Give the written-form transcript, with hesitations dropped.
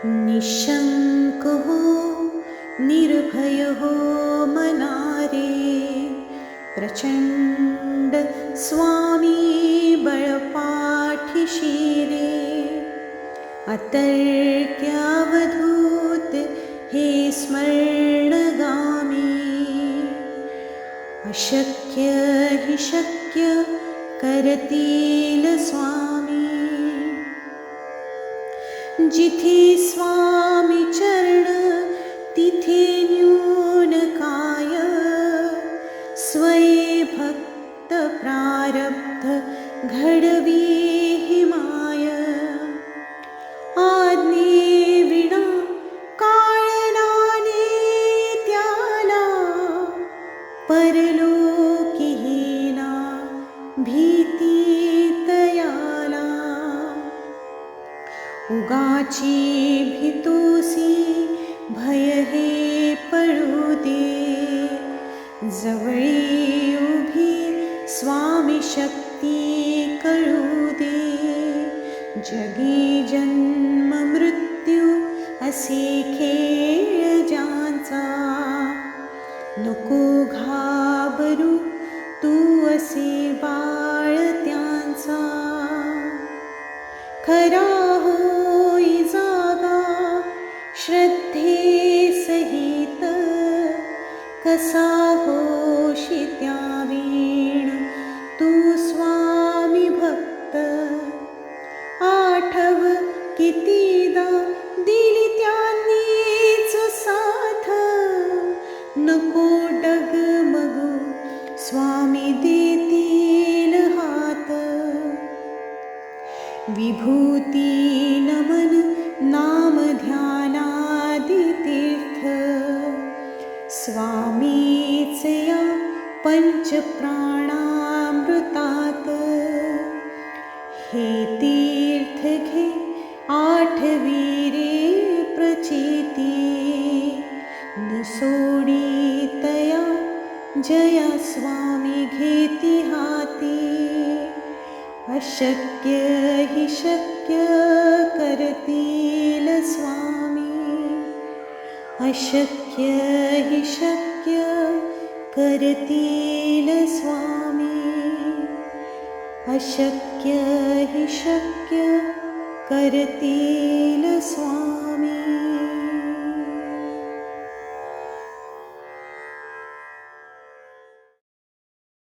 निशंक हो निर्भय हो मनारे, प्रचंड स्वामी बळपाठीशी रे. अतर्क्यावधूत हे स्मरणगामी, अशक्य हि शक्य करतील स्वामी. जिथे स्वामी चरण तिथे न्यून काय, स्वये भक्त प्रारब्ध घडवी हि माय. आज्ञे विना काळनाने त्याला, परलोकी हीना भीती तयाला. उगाची भीतोसी भय हे पळू दे, जवळी उभी स्वामी शक्ती कळू दे. जगी जन्म मृत्यू असे खेळ ज्यांचा, नको घाबरू तू असे बाळ त्यांचा. खरा होई जागा श्रद्धे सहित, कसा होशी त्या वीण तू स्वामी भक्त. आठव कितीदा दिली त्यांनीच साथ, नको डगमगू स्वामी देतील हात. विभूती नमन नाम ध्यानादि तीर्थ, स्वामीच या पंचप्राणामृतात. हे तीर्थ घे आठवी प्रचिती, न सोडी तया जया स्वामी घेती हाती. अशक्य हि शक्य करतील स्वामी, अशक्य हि शक्य करतील स्वामी, अशक्य हि शक्य करतील स्वामी.